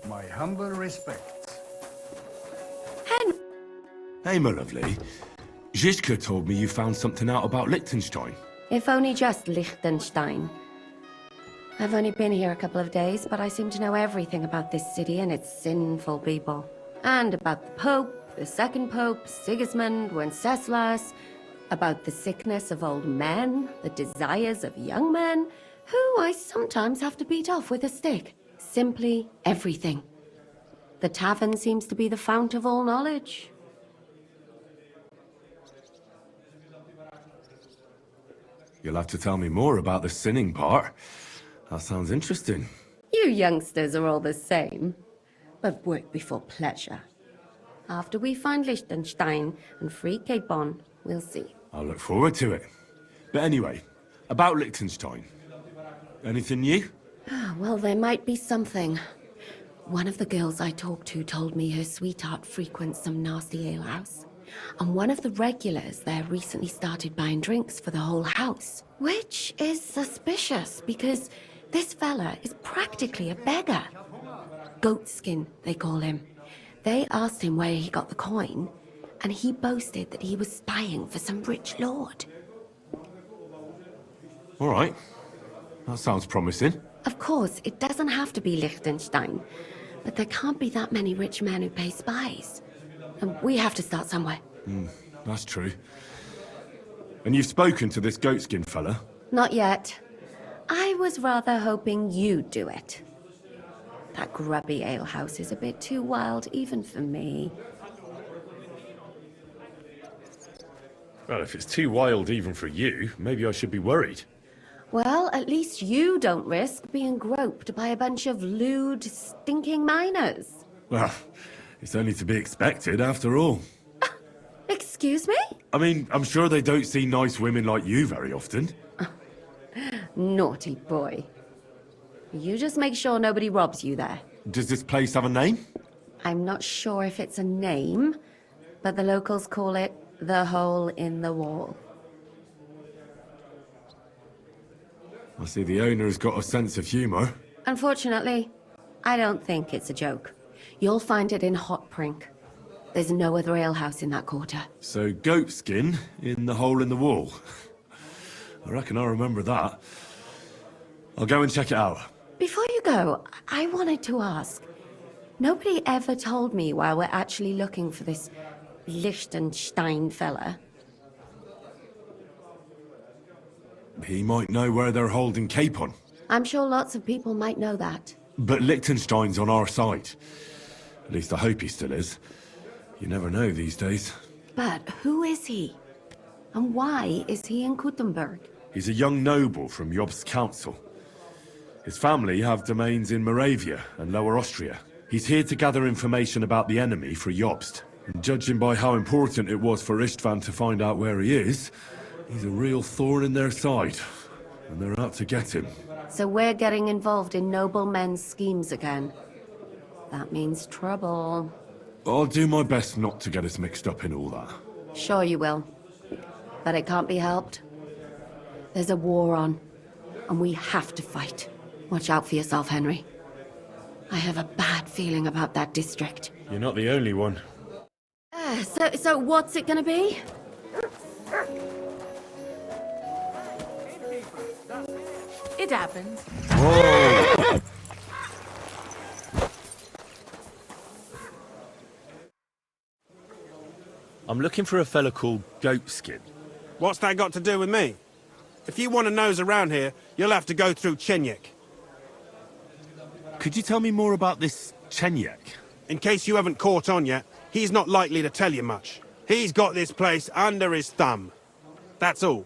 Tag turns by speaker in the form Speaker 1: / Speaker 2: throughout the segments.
Speaker 1: My humble respects.
Speaker 2: Henry!
Speaker 3: Hey, my lovely. Zizka told me you found something out about Liechtenstein.
Speaker 2: If only just Liechtenstein. I've only been here a couple of days, but I seem to know everything about this city and its sinful people. And about the Pope, the second Pope, Sigismund, Wenceslas, about the sickness of old men, the desires of young men, who I sometimes have to beat off with a stick. Simply everything. The tavern seems to be the fount of all knowledge.
Speaker 3: You'll have to tell me more about the sinning part. That sounds interesting.
Speaker 2: You youngsters are all the same. But work before pleasure. After we find Liechtenstein and free Cape Bon, we'll see.
Speaker 3: I'll look forward to it. But anyway, about Liechtenstein. Anything new?
Speaker 2: Well, there might be something. One of the girls I talked to told me her sweetheart frequents some nasty alehouse. And one of the regulars there recently started buying drinks for the whole house. Which is suspicious, because this fella is practically a beggar. Goatskin, they call him. They asked him where he got the coin, and he boasted that he was spying for some rich lord.
Speaker 3: All right. That sounds promising.
Speaker 2: Of course, it doesn't have to be Liechtenstein, but there can't be that many rich men who pay spies. And we have to start somewhere.
Speaker 3: That's true. And you've spoken to this goatskin fella?
Speaker 2: Not yet. I was rather hoping you'd do it. That grubby alehouse is a bit too wild, even for me.
Speaker 4: Well, if it's too wild even for you, maybe I should be worried.
Speaker 2: Well, at least you don't risk being groped by a bunch of lewd, stinking miners.
Speaker 3: Well, it's only to be expected after all.
Speaker 2: Excuse me?
Speaker 3: I mean, I'm sure they don't see nice women like you very often.
Speaker 2: Naughty boy. You just make sure nobody robs you there.
Speaker 3: Does this place have a name?
Speaker 2: I'm not sure if it's a name, but the locals call it the Hole in the Wall.
Speaker 3: I see the owner's got a sense of humour.
Speaker 2: Unfortunately, I don't think it's a joke. You'll find it in Hot Prink. There's no other alehouse in that quarter.
Speaker 3: So, goatskin in the hole in the wall. I reckon I'll remember that. I'll go and check it out.
Speaker 2: Before you go, I wanted to ask. Nobody ever told me why we're actually looking for this Liechtenstein fella.
Speaker 3: He might know where they're holding Cape on.
Speaker 2: I'm sure lots of people might know that.
Speaker 3: But Liechtenstein's on our side. At least I hope he still is. You never know these days.
Speaker 2: But who is he? And why is he in Kuttenberg?
Speaker 3: He's a young noble from Jobst's council. His family have domains in Moravia and Lower Austria. He's here to gather information about the enemy for Jobst. And judging by how important it was for Istvan to find out where he is, he's a real thorn in their side. And they're out to get him.
Speaker 2: So we're getting involved in noblemen's schemes again. That means trouble.
Speaker 3: I'll do my best not to get us mixed up in all that.
Speaker 2: Sure you will. But it can't be helped. There's a war on, and we have to fight. Watch out for yourself, Henry. I have a bad feeling about that district.
Speaker 4: You're not the only one.
Speaker 2: So what's it gonna be?
Speaker 5: It happens.
Speaker 3: Whoa!
Speaker 4: I'm looking for a fella called Goatskin.
Speaker 6: What's that got to do with me? If you want to nose around here, you'll have to go through Chenyek.
Speaker 3: Could you tell me more about this Chenyek?
Speaker 6: In case you haven't caught on yet, he's not likely to tell you much. He's got this place under his thumb. That's all.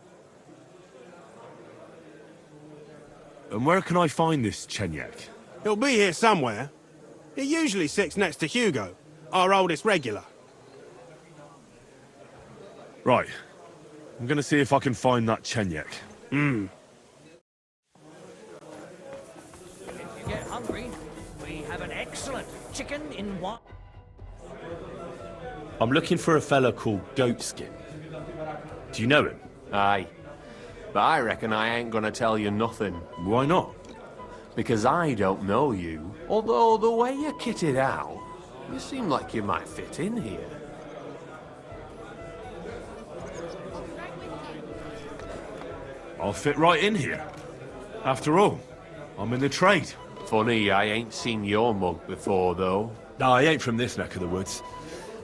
Speaker 3: And where can I find this Chenyek?
Speaker 6: He'll be here somewhere. He usually sits next to Hugo, our oldest regular.
Speaker 3: Right. I'm gonna see if I can find that Chenyek.
Speaker 5: If you get hungry, we have an excellent chicken in one.
Speaker 4: I'm looking for a fella called Goatskin. Do you know him?
Speaker 7: Aye. But I reckon I ain't gonna tell you nothing.
Speaker 3: Why not?
Speaker 7: because I don't know you. Although the way you're kitted out, you seem like you might fit in here.
Speaker 3: I'll fit right in here. After all, I'm in the trade.
Speaker 7: Funny, I ain't seen your mug before, though.
Speaker 3: No, I ain't from this neck of the woods.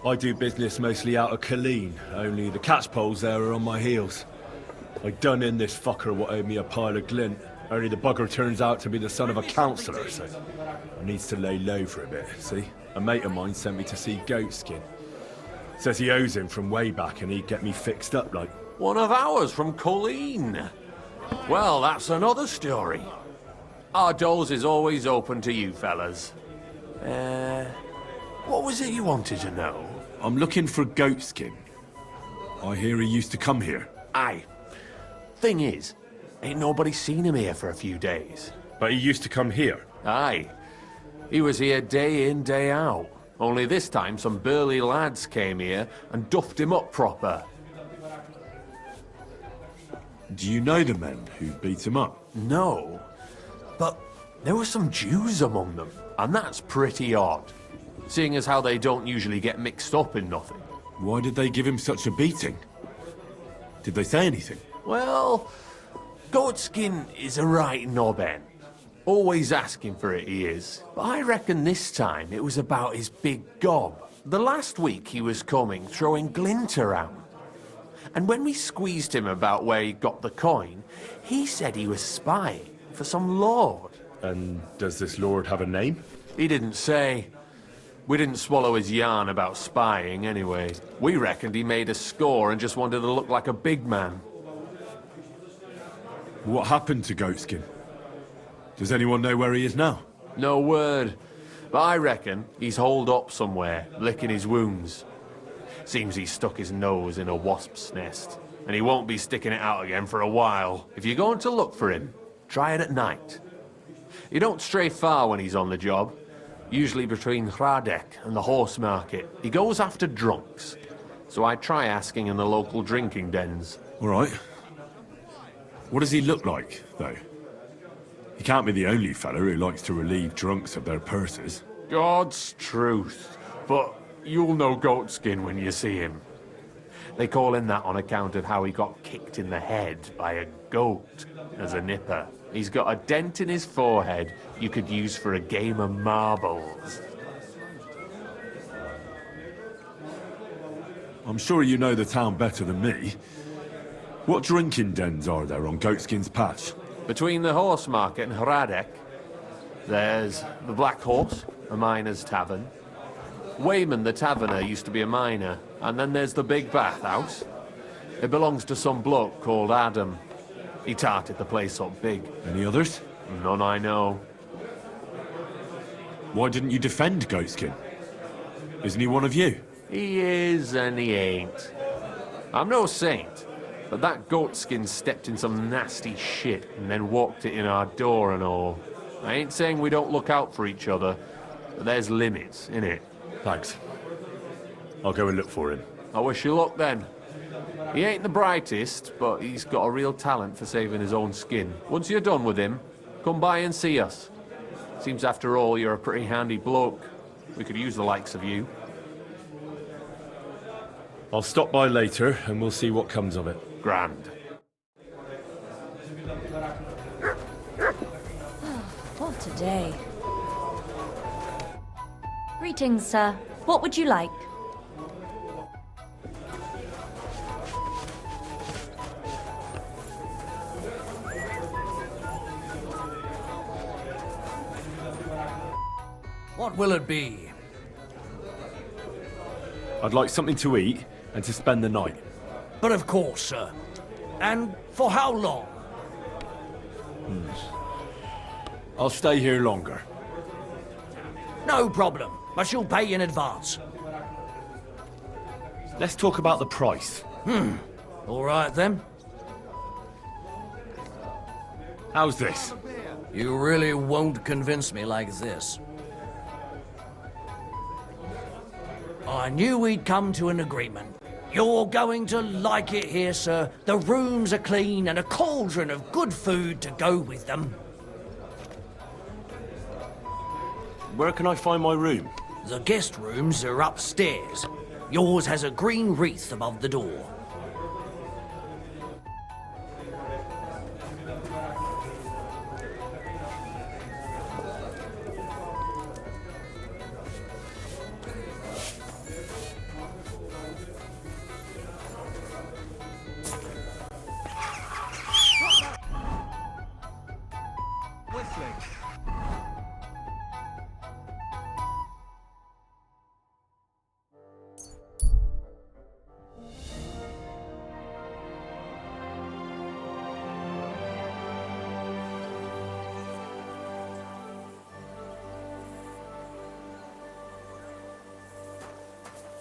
Speaker 3: I do business mostly out of Colleen, only the catchpoles there are on my heels. I done in this fucker what owed me a pile of glint, only the bugger turns out to be the son of a councillor, so I needs to lay low for a bit, see? A mate of mine sent me to see Goatskin. Says he owes him from way back and he'd get me fixed up like...
Speaker 7: One of ours from Colleen. Well, that's another story. Our doors is always open to you fellas. What was it you wanted to know?
Speaker 3: I'm looking for Goatskin. I hear he used to come here.
Speaker 7: Aye. Thing is, ain't nobody seen him here for a few days.
Speaker 4: But he used to come here.
Speaker 7: Aye. He was here day in, day out. Only this time some burly lads came here and duffed him up proper.
Speaker 3: Do you know the men who beat him up?
Speaker 7: No. But there were some Jews among them, and that's pretty odd. Seeing as how they don't usually get mixed up in nothing.
Speaker 3: Why did they give him such a beating? Did they say anything?
Speaker 7: Well, Goatskin is a right knobhead. Always asking for it, he is. But I reckon this time it was about his big gob. The last week he was coming, throwing glint around. And when we squeezed him about where he got the coin, he said he was spying for some lord.
Speaker 4: And does this lord have a name?
Speaker 7: He didn't say. We didn't swallow his yarn about spying anyway. We reckoned he made a score and just wanted to look like a big man.
Speaker 3: What happened to Goatskin? Does anyone know where he is now?
Speaker 7: No word. But I reckon he's holed up somewhere, licking his wounds. Seems he stuck his nose in a wasp's nest, and he won't be sticking it out again for a while. If you're going to look for him, try it at night. You don't stray far when he's on the job. Usually between Hradec and the horse market. He goes after drunks. So I try asking in the local drinking dens.
Speaker 3: All right. What does he look like, though? He can't be the only fella who likes to relieve drunks of their purses.
Speaker 7: God's truth. But you'll know Goatskin when you see him. They call him that on account of how he got kicked in the head by a goat as a nipper. He's got a dent in his forehead you could use for a game of marbles.
Speaker 3: I'm sure you know the town better than me. What drinking dens are there on Goatskin's Patch?
Speaker 7: Between the horse market and Hradec, there's the Black Horse, a miner's tavern. Wayman the taverner used to be a miner, and then there's the Big Bathhouse. It belongs to some bloke called Adam. He tarted the place up big.
Speaker 3: Any others?
Speaker 7: None I know.
Speaker 3: Why didn't you defend Goatskin? Isn't he one of you?
Speaker 7: He is and he ain't. I'm no saint, but that Goatskin stepped in some nasty shit and then walked it in our door and all. I ain't saying we don't look out for each other, but there's limits, innit?
Speaker 3: Thanks. I'll go and look for him.
Speaker 7: I wish you luck then. He ain't the brightest, but he's got a real talent for saving his own skin. Once you're done with him, come by and see us. Seems after all you're a pretty handy bloke. We could use the likes of you.
Speaker 4: I'll stop by later and we'll see what comes of it.
Speaker 7: Grand.
Speaker 8: What a day. Greetings, sir. What would you like?
Speaker 5: What will it be?
Speaker 3: I'd like something to eat and to spend the night.
Speaker 5: But of course, sir. And for how long?
Speaker 3: I'll stay here longer.
Speaker 5: No problem, but you'll pay in advance.
Speaker 3: Let's talk about the price.
Speaker 5: All right, then.
Speaker 3: How's this?
Speaker 5: You really won't convince me like this. I knew we'd come to an agreement. You're going to like it here, sir. The rooms are clean and a cauldron of good food to go with them.
Speaker 3: Where can I find my room?
Speaker 5: The guest rooms are upstairs. Yours has a green wreath above the door.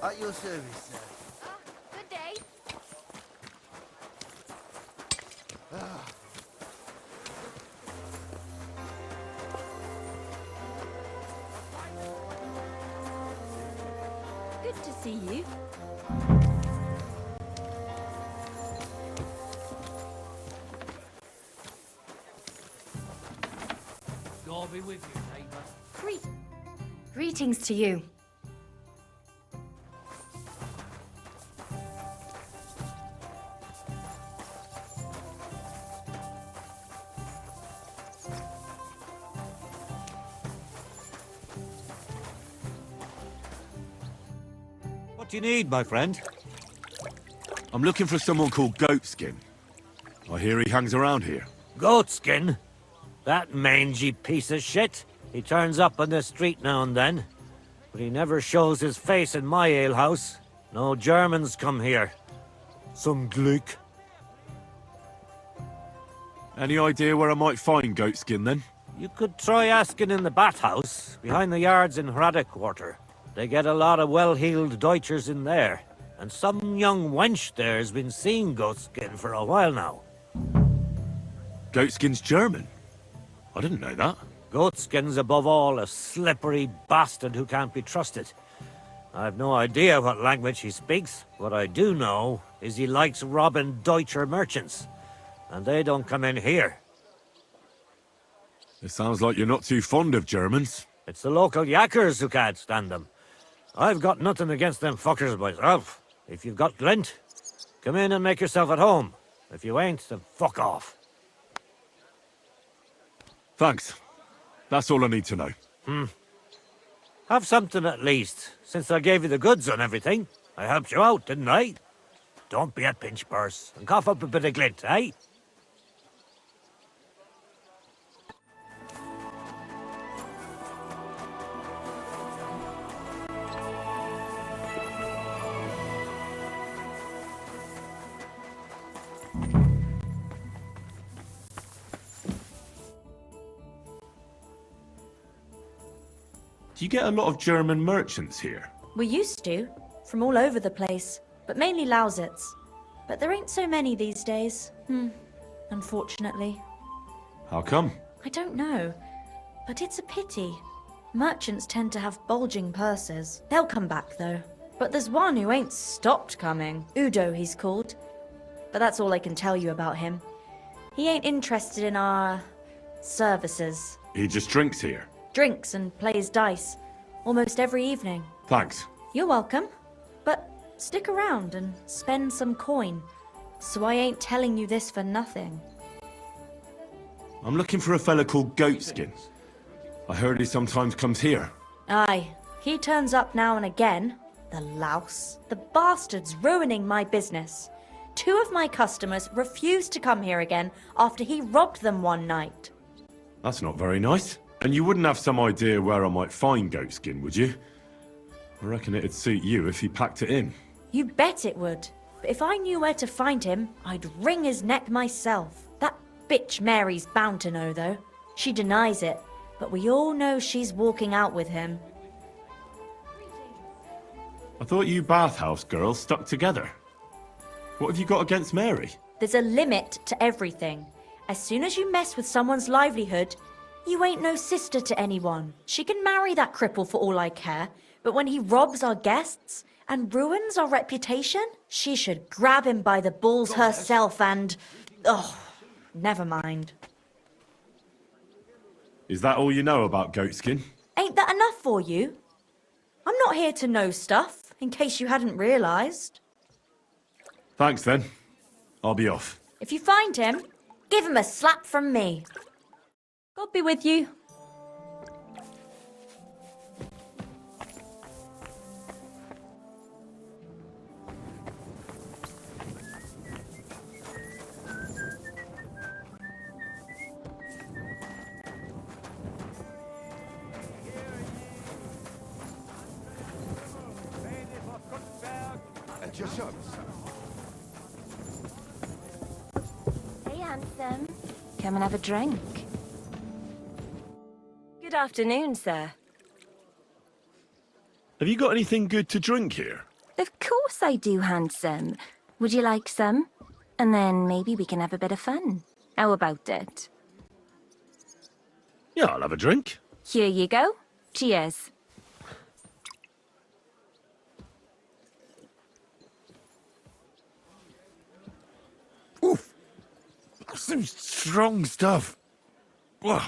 Speaker 1: At your service, sir.
Speaker 2: Good day.
Speaker 8: Good to see you.
Speaker 5: God be with you, neighbour.
Speaker 8: Greetings to you.
Speaker 9: What do you need, my friend?
Speaker 3: I'm looking for someone called Goatskin. I hear he hangs around here.
Speaker 9: Goatskin? That mangy piece of shit. He turns up on the street now and then. But he never shows his face in my alehouse. No Germans come here. Some Glück.
Speaker 3: Any idea where I might find Goatskin, then?
Speaker 9: You could try asking in the bathhouse, behind the yards in Hrada Quarter. They get a lot of well-heeled Deutschers in there. And some young wench there has been seeing Goatskin for a while now.
Speaker 3: Goatskin's German? I didn't know that.
Speaker 9: Goatskin's above all a slippery bastard who can't be trusted. I've no idea what language he speaks. What I do know is he likes robbing Deutscher merchants. And they don't come in here.
Speaker 3: It sounds like you're not too fond of Germans.
Speaker 9: It's the local yakkers who can't stand them. I've got nothing against them fuckers myself. If you've got glint, come in and make yourself at home. If you ain't, then fuck off.
Speaker 3: Thanks. That's all I need to know.
Speaker 9: Have something at least, since I gave you the goods on everything. I helped you out, didn't I? Don't be a pinch purse, and cough up a bit of glint, eh?
Speaker 3: Do you get a lot of German merchants here?
Speaker 8: We used to, from all over the place, but mainly Lausitz. But there ain't so many these days. Unfortunately.
Speaker 3: How come?
Speaker 8: I don't know, but it's a pity. Merchants tend to have bulging purses. They'll come back, though. But there's one who ain't stopped coming. Udo, he's called. But that's all I can tell you about him. He ain't interested in our services.
Speaker 3: He just drinks here.
Speaker 8: Drinks and plays dice. Almost every evening.
Speaker 3: Thanks.
Speaker 8: You're welcome. But stick around and spend some coin. So I ain't telling you this for nothing.
Speaker 3: I'm looking for a fella called Goatskin. I heard he sometimes comes here.
Speaker 8: Aye, he turns up now and again. The louse. The bastard's ruining my business. 2 of my customers refused to come here again after he robbed them one night.
Speaker 3: That's not very nice. And you wouldn't have some idea where I might find Goatskin, would you? I reckon it'd suit you if he packed it in.
Speaker 8: You bet it would. But if I knew where to find him, I'd wring his neck myself. That bitch Mary's bound to know, though. She denies it, but we all know she's walking out with him.
Speaker 3: I thought you bathhouse girls stuck together. What have you got against Mary?
Speaker 8: There's a limit to everything. As soon as you mess with someone's livelihood, you ain't no sister to anyone. She can marry that cripple for all I care, but when he robs our guests and ruins our reputation, she should grab him by the balls herself and... Oh, never mind.
Speaker 3: Is that all you know about Goatskin?
Speaker 8: Ain't that enough for you? I'm not here to know stuff, in case you hadn't realised.
Speaker 3: Thanks then. I'll be off.
Speaker 8: If you find him, give him a slap from me. God be with you.
Speaker 1: At your service, sir.
Speaker 10: Hey, handsome. Come and have a drink. Good afternoon, sir.
Speaker 3: Have you got anything good to drink here?
Speaker 10: Of course I do, handsome. Would you like some? And then maybe we can have a bit of fun. How about it?
Speaker 3: Yeah, I'll have a drink.
Speaker 10: Here you go. Cheers.
Speaker 3: Oof. Some strong stuff. Whoa.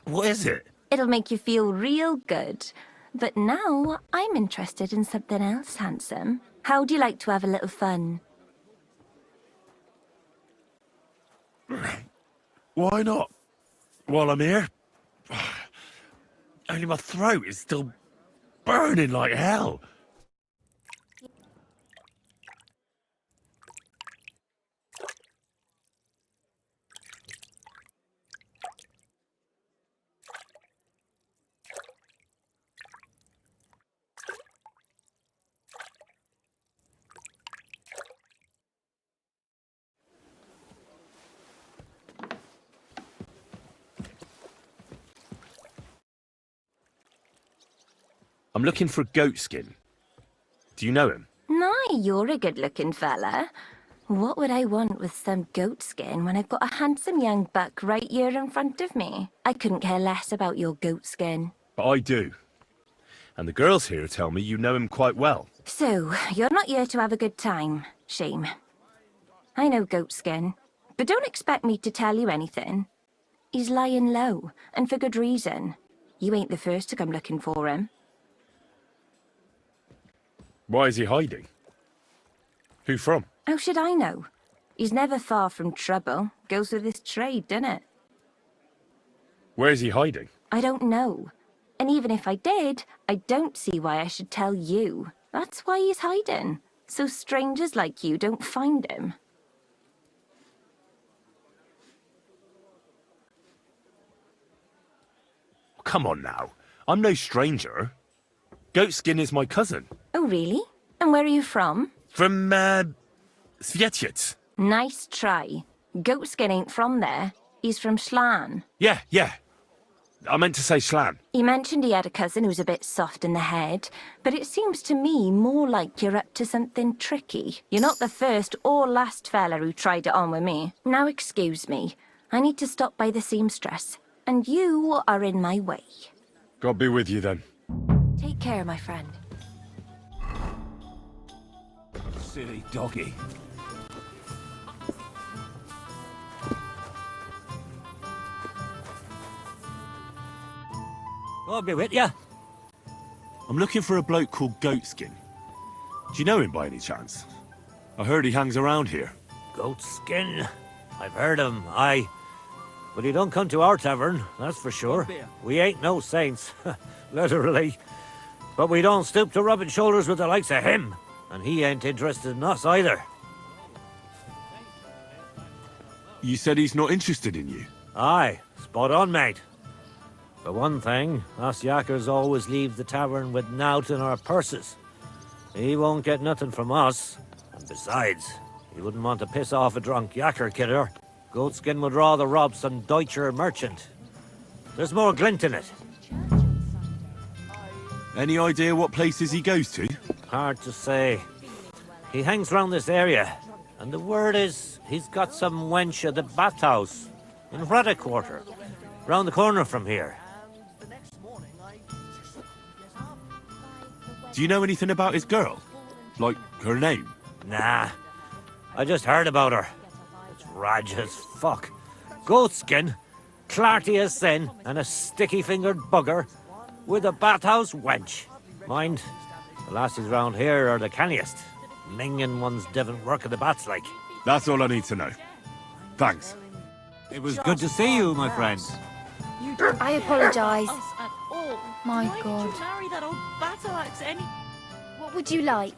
Speaker 3: What is it?
Speaker 10: It'll make you feel real good. But now I'm interested in something else, handsome. How'd you like to have a little fun?
Speaker 3: Why not? While I'm here? Only my throat is still burning like hell. I'm looking for a goat skin. Do you know him?
Speaker 10: Nah, you're a good-looking fella. What would I want with some goat skin when I've got a handsome young buck right here in front of me? I couldn't care less about your goat skin.
Speaker 3: But I do. And the girls here tell me you know him quite well.
Speaker 10: So, you're not here to have a good time. Shame. I know goat skin, but don't expect me to tell you anything. He's lying low, and for good reason. You ain't the first to come looking for him.
Speaker 3: Why is he hiding? Who from?
Speaker 10: How should I know? He's never far from trouble. Goes with his trade, doesn't it?
Speaker 3: Where is he hiding?
Speaker 10: I don't know. And even if I did, I don't see why I should tell you. That's why he's hiding. So strangers like you don't find him.
Speaker 3: Come on now. I'm no stranger. Goatskin is my cousin.
Speaker 10: Oh, really? And where are you from?
Speaker 3: From, Svietiec.
Speaker 10: Nice try. Goatskin ain't from there. He's from Schlan.
Speaker 3: Yeah. I meant to say Schlan.
Speaker 10: He mentioned he had a cousin who's a bit soft in the head, but it seems to me more like you're up to something tricky. You're not the first or last fella who tried it on with me. Now excuse me. I need to stop by the seamstress, and you are in my way.
Speaker 3: God be with you then.
Speaker 10: Take care, my friend.
Speaker 3: Silly doggy.
Speaker 9: God be with ya.
Speaker 3: I'm looking for a bloke called Goatskin. Do you know him by any chance? I heard he hangs around here.
Speaker 9: Goat skin. I've heard him, aye. But he don't come to our tavern, that's for sure. We ain't no saints, literally. But we don't stoop to rubbing shoulders with the likes of him. And he ain't interested in us either.
Speaker 3: You said he's not interested in you?
Speaker 9: Aye, spot on, mate. For one thing, us yakkers always leave the tavern with nowt in our purses. He won't get nothing from us. And besides, he wouldn't want to piss off a drunk yakker kidder. Goatskin would rather rob some Deutscher merchant. There's more glint in it.
Speaker 3: Any idea what places he goes to?
Speaker 9: Hard to say. He hangs round this area, and the word is he's got some wench at the bathhouse in Ruddock Quarter, round the corner from here.
Speaker 3: Do you know anything about his girl? Like, her name?
Speaker 9: Nah, I just heard about her. It's raj as fuck. Goatskin, clarty as sin, and a sticky-fingered bugger. with a bathhouse wench. Mind, the lassies round here are the canniest. Minging one's different work of the bats like.
Speaker 3: That's all I need to know. Thanks.
Speaker 9: It was good to see you, my friend.
Speaker 10: I apologise.
Speaker 8: My
Speaker 10: God.
Speaker 8: Marry that old battle axe any
Speaker 10: What would you like?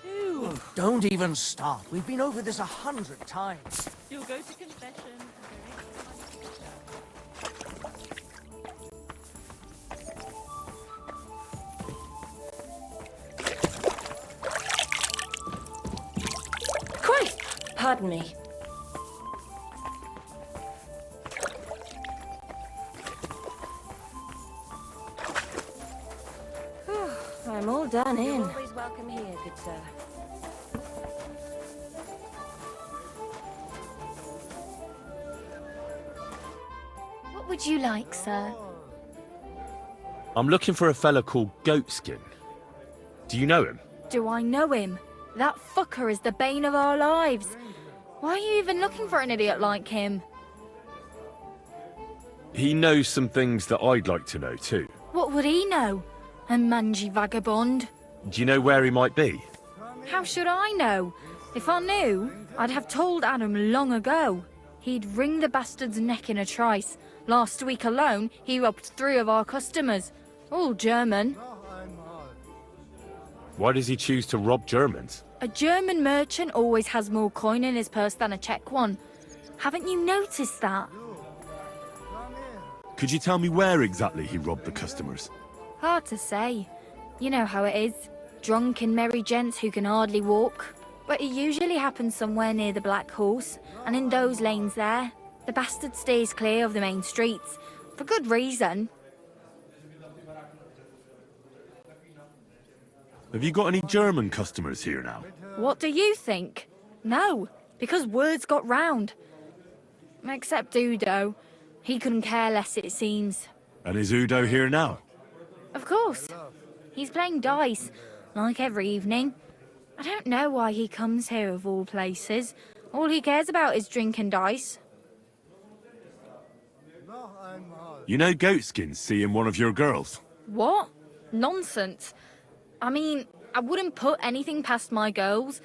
Speaker 5: Oh, don't even start. We've been over this 100 times.
Speaker 8: You'll go to confession.
Speaker 10: Christ! Pardon me. I'm all done in. You're always welcome here, good sir. What would you like, sir?
Speaker 3: I'm looking for a fella called Goatskin. Do you know him?
Speaker 11: Do I know him? That fucker is the bane of our lives. Why are you even looking for an idiot like him?
Speaker 3: He knows some things that I'd like to know too.
Speaker 11: What would he know? A mangy vagabond?
Speaker 3: Do you know where he might be?
Speaker 11: How should I know? If I knew, I'd have told Adam long ago. He'd wring the bastard's neck in a trice. Last week alone, he robbed 3 of our customers. All German.
Speaker 3: Why does he choose to rob Germans?
Speaker 11: A German merchant always has more coin in his purse than a Czech one. Haven't you noticed that?
Speaker 3: Could you tell me where exactly he robbed the customers?
Speaker 11: Hard to say. You know how it is. Drunk and merry gents who can hardly walk. But it usually happens somewhere near the Black Horse, and in those lanes there. The bastard stays clear of the main streets. For good reason.
Speaker 3: Have you got any German customers here now?
Speaker 11: What do you think? No, because words got round. Except Udo. He couldn't care less, it seems.
Speaker 3: And is Udo here now?
Speaker 11: Of course. He's playing dice, like every evening. I don't know why he comes here of all places. All he cares about is drink and dice.
Speaker 3: You know Goatskin's seeing one of your girls?
Speaker 11: What? Nonsense. I mean, I wouldn't put anything past my girls,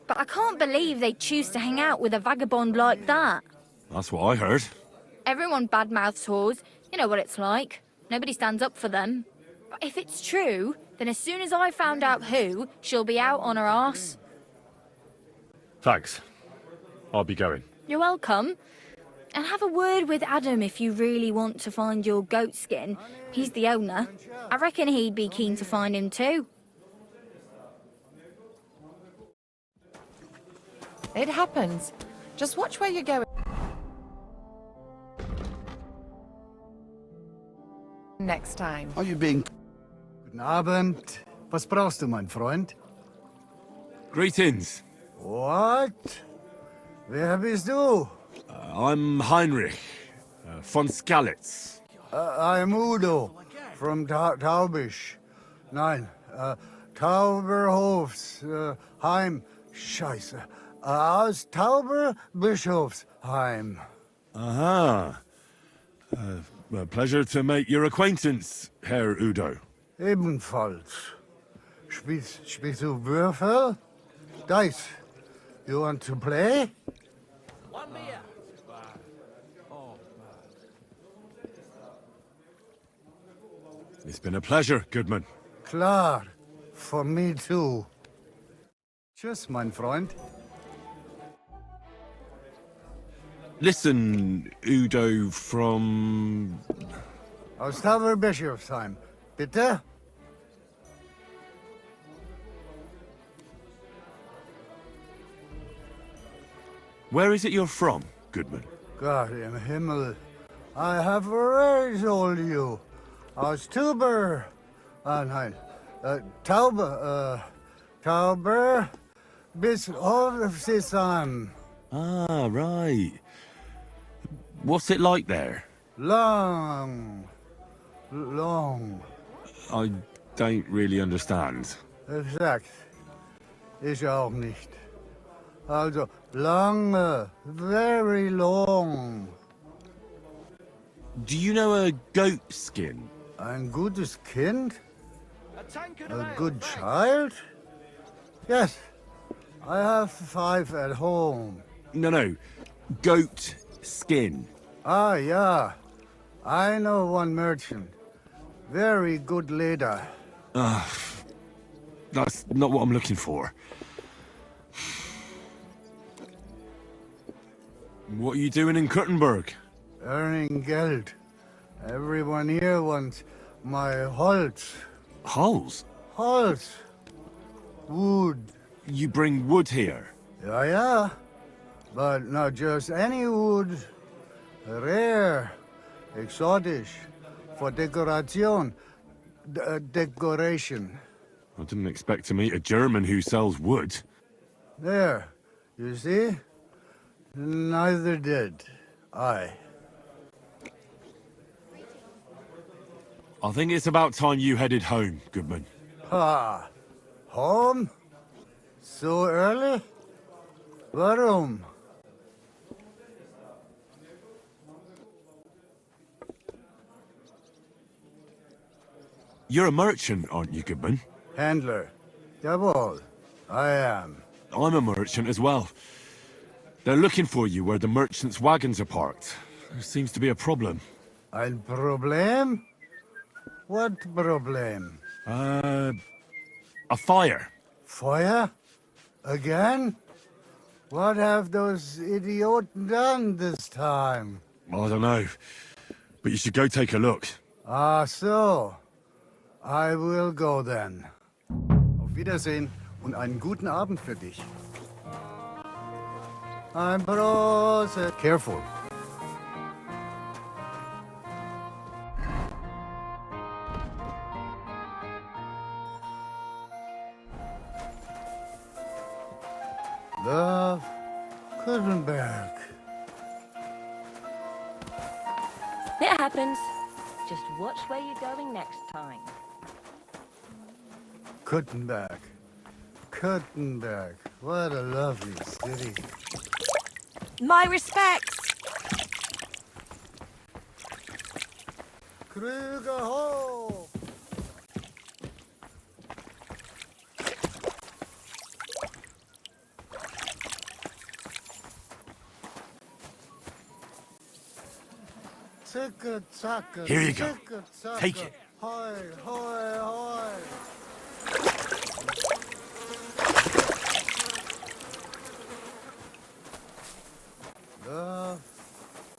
Speaker 11: but I can't believe they choose to hang out with a vagabond like that.
Speaker 3: That's what I heard.
Speaker 11: Everyone badmouths whores. You know what it's like. Nobody stands up for them. But if it's true, then as soon as I found out who, she'll be out on her arse.
Speaker 3: Thanks. I'll be going.
Speaker 11: You're welcome. And have a word with Adam if you really want to find your Goatskin. He's the owner. I reckon he'd be keen to find him too.
Speaker 12: It happens. Just watch where you're going. Next time.
Speaker 1: Are you being...
Speaker 13: Guten Abend. Was brauchst du, mein Freund?
Speaker 3: Greetings.
Speaker 13: What? Wer bist du?
Speaker 3: I'm Heinrich, von Skalitz.
Speaker 13: I'm Udo, from Taubisch. Nein, Tauberhofs, Heim. Scheiße. Aus Tauberbischofsheim.
Speaker 3: Aha. A pleasure to make your acquaintance, Herr Udo.
Speaker 13: Ebenfalls. Spielst du Würfel? Dice. You want to play?
Speaker 5: One beer.
Speaker 3: It's been a pleasure, Goodman.
Speaker 13: Klar. For me too. Tschüss, mein Freund.
Speaker 3: Listen, Udo from...
Speaker 13: Aus Tauberbischofsheim. Bitte?
Speaker 3: Where is it you're from, Goodman?
Speaker 13: God im Himmel. I have already told you. Aus Tauber. Nein. Tauber bis Hofsisheim.
Speaker 3: Ah, right. What's it like there?
Speaker 13: Long.
Speaker 3: I don't really understand.
Speaker 13: Exakt. Ich auch nicht. Also, lange. Very long.
Speaker 3: Do you know a Goatskin?
Speaker 13: Ein gutes Kind? A good child? Yes. I have 5 at home.
Speaker 3: No. Goat skin.
Speaker 13: Ah, yeah. I know one merchant. Very good leader.
Speaker 3: That's not what I'm looking for. What are you doing in Kuttenberg?
Speaker 13: Earning Geld. Everyone here wants my Holz.
Speaker 3: Holes?
Speaker 13: Holz. Wood.
Speaker 3: You bring wood here?
Speaker 13: Yeah. But not just any wood. Rare. Exotic. For decoration. Decoration.
Speaker 3: I didn't expect to meet a German who sells wood.
Speaker 13: There. You see? Neither did I.
Speaker 3: I think it's about time you headed home, Goodman.
Speaker 13: Ha! Home? So early? Warum?
Speaker 3: You're a merchant, aren't you, Goodman?
Speaker 13: Handler. Jawohl, I am.
Speaker 3: I'm a merchant as well. They're looking for you where the merchants' wagons are parked. There seems to be a problem.
Speaker 13: Ein Problem? What problem?
Speaker 3: A fire.
Speaker 13: Feuer? Again? What have those idiots done this time?
Speaker 3: I don't know. But you should go take a look.
Speaker 13: Ah, so. I will go then.
Speaker 14: Auf Wiedersehen und einen guten Abend für dich.
Speaker 13: I'm Prost.
Speaker 14: Careful.
Speaker 13: Love, Kuttenberg.
Speaker 10: It happens. Just watch where you're going next time.
Speaker 13: Kuttenberg. Kuttenberg. What a lovely city.
Speaker 12: My respects.
Speaker 13: Krüger ho!
Speaker 3: Here you go. Take it.
Speaker 13: Hoi, hoi, hoi.